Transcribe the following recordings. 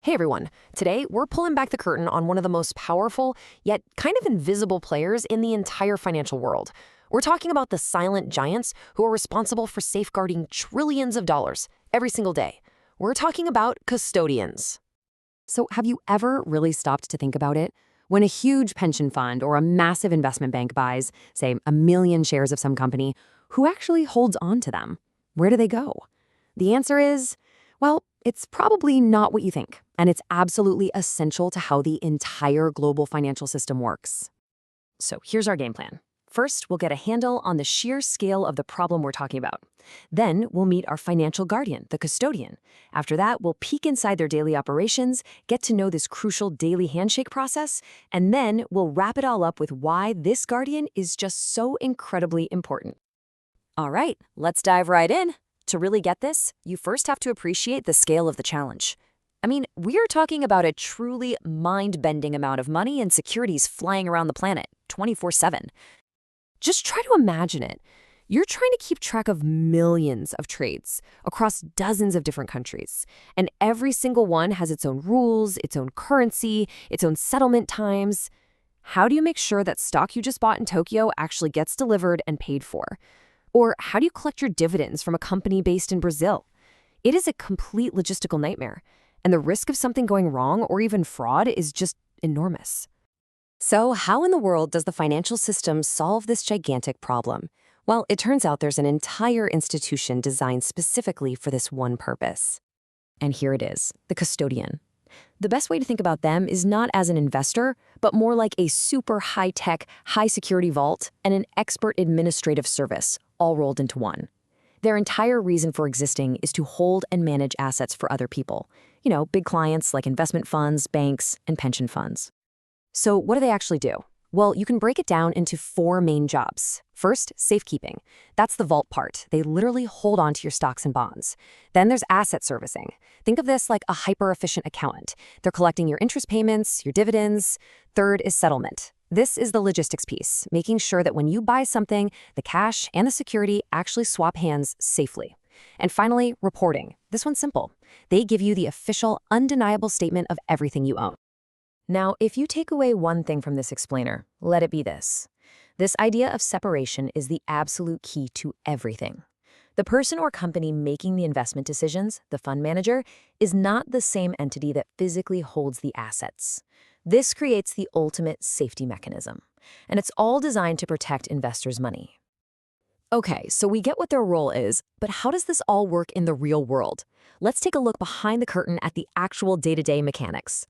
Hey everyone, today we're pulling back the curtain on one of the most powerful, yet kind of invisible players in the entire financial world. We're talking about the silent giants who are responsible for safeguarding trillions of dollars every single day. We're talking about custodians. So have you ever really stopped to think about it? When a huge pension fund or a massive investment bank buys, say, 1 million shares of some company, who actually holds on to them? Where do they go? The answer is, well, it's probably not what you think, and it's absolutely essential to how the entire global financial system works. So here's our game plan. First, we'll get a handle on the sheer scale of the problem we're talking about. Then we'll meet our financial guardian, the custodian. After that, we'll peek inside their daily operations, get to know this crucial daily handshake process, and then we'll wrap it all up with why this guardian is just so incredibly important. All right, let's dive right in. To really get this, you first have to appreciate the scale of the challenge. I mean, we're talking about a truly mind-bending amount of money and securities flying around the planet, 24/7. Just try to imagine it. You're trying to keep track of millions of trades across dozens of different countries, and every single one has its own rules, its own currency, its own settlement times. How do you make sure that stock you just bought in Tokyo actually gets delivered and paid for? Or how do you collect your dividends from a company based in Brazil? It is a complete logistical nightmare, and the risk of something going wrong or even fraud is just enormous. So how in the world does the financial system solve this gigantic problem? Well, it turns out there's an entire institution designed specifically for this one purpose. And here it is, the custodian. The best way to think about them is not as an investor, but more like a super high-tech, high-security vault and an expert administrative service, all rolled into one. Their entire reason for existing is to hold and manage assets for other people. You know, big clients like investment funds, banks, and pension funds. So what do they actually do? Well, you can break it down into 4 main jobs. First, safekeeping. That's the vault part. They literally hold on to your stocks and bonds. Then there's asset servicing. Think of this like a hyper-efficient accountant. They're collecting your interest payments, your dividends. Third is settlement. This is the logistics piece, making sure that when you buy something, the cash and the security actually swap hands safely. And finally, reporting. This one's simple. They give you the official, undeniable statement of everything you own. Now, if you take away one thing from this explainer, let it be this. This idea of separation is the absolute key to everything. The person or company making the investment decisions, the fund manager, is not the same entity that physically holds the assets. This creates the ultimate safety mechanism, and it's all designed to protect investors' money. Okay, so we get what their role is, but how does this all work in the real world? Let's take a look behind the curtain at the actual day-to-day mechanics.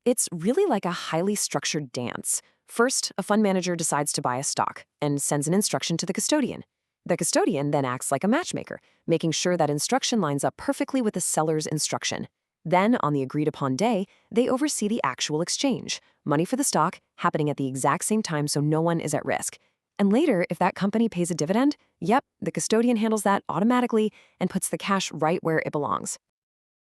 It's really like a highly structured dance. First, a fund manager decides to buy a stock and sends an instruction to the custodian. The custodian then acts like a matchmaker, making sure that instruction lines up perfectly with the seller's instruction. Then, on the agreed-upon day, they oversee the actual exchange, money for the stock happening at the exact same time so no one is at risk. And later, if that company pays a dividend, yep, the custodian handles that automatically and puts the cash right where it belongs.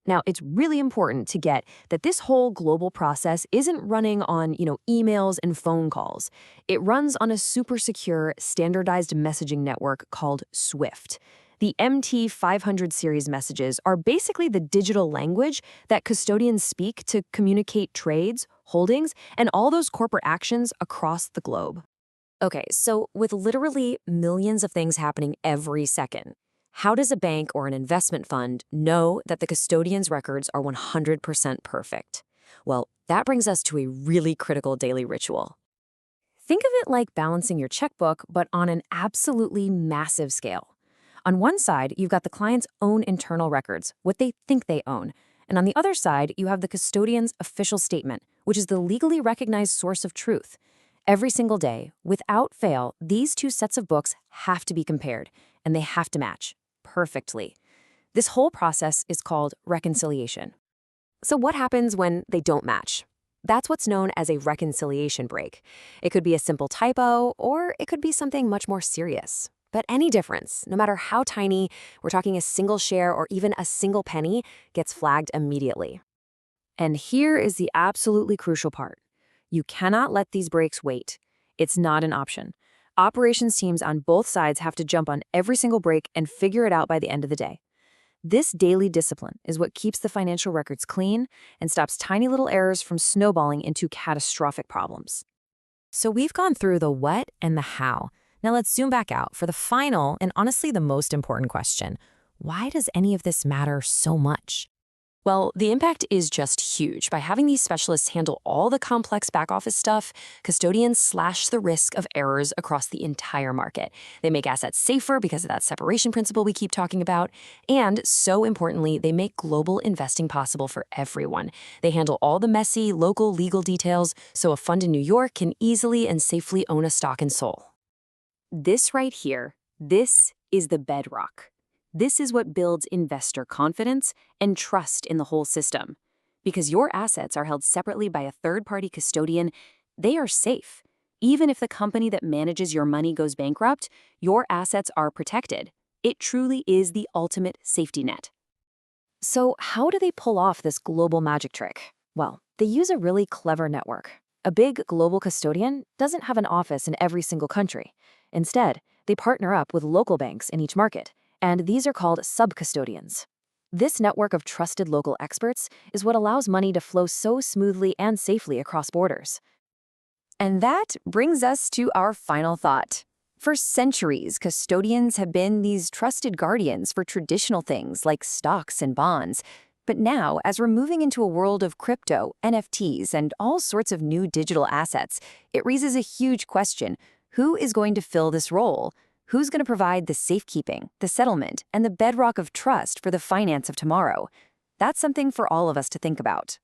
Now, it's really important to get that this whole global process isn't running on, emails and phone calls. It runs on a super secure, standardized messaging network called SWIFT. The MT500 series messages are basically the digital language that custodians speak to communicate trades, holdings, and all those corporate actions across the globe. Okay, so with literally millions of things happening every second, how does a bank or an investment fund know that the custodian's records are 100% perfect? Well, that brings us to a really critical daily ritual. Think of it like balancing your checkbook, but on an absolutely massive scale. On one side, you've got the client's own internal records, what they think they own. And on the other side, you have the custodian's official statement, which is the legally recognized source of truth. Every single day, without fail, these 2 sets of books have to be compared, and they have to match perfectly. This whole process is called reconciliation. So what happens when they don't match? That's what's known as a reconciliation break. It could be a simple typo, or it could be something much more serious. But any difference, no matter how tiny, we're talking a single share or even a single penny, gets flagged immediately. And here is the absolutely crucial part. You cannot let these breaks wait. It's not an option. Operations teams on both sides have to jump on every single break and figure it out by the end of the day. This daily discipline is what keeps the financial records clean and stops tiny little errors from snowballing into catastrophic problems. So we've gone through the what and the how. Now let's zoom back out for the final and honestly the most important question. Why does any of this matter so much? Well, the impact is just huge. By having these specialists handle all the complex back office stuff, custodians slash the risk of errors across the entire market. They make assets safer because of that separation principle we keep talking about. And so importantly, they make global investing possible for everyone. They handle all the messy, local legal details so a fund in New York can easily and safely own a stock in Seoul. This right here, this is the bedrock. This is what builds investor confidence and trust in the whole system. Because your assets are held separately by a third-party custodian, they are safe. Even if the company that manages your money goes bankrupt, your assets are protected. It truly is the ultimate safety net. So how do they pull off this global magic trick? Well, they use a really clever network. A big global custodian doesn't have an office in every single country. Instead, they partner up with local banks in each market, and these are called sub-custodians. This network of trusted local experts is what allows money to flow so smoothly and safely across borders. And that brings us to our final thought. For centuries, custodians have been these trusted guardians for traditional things like stocks and bonds. But now, as we're moving into a world of crypto, NFTs, and all sorts of new digital assets, it raises a huge question. Who is going to fill this role? Who's going to provide the safekeeping, the settlement, and the bedrock of trust for the finance of tomorrow? That's something for all of us to think about.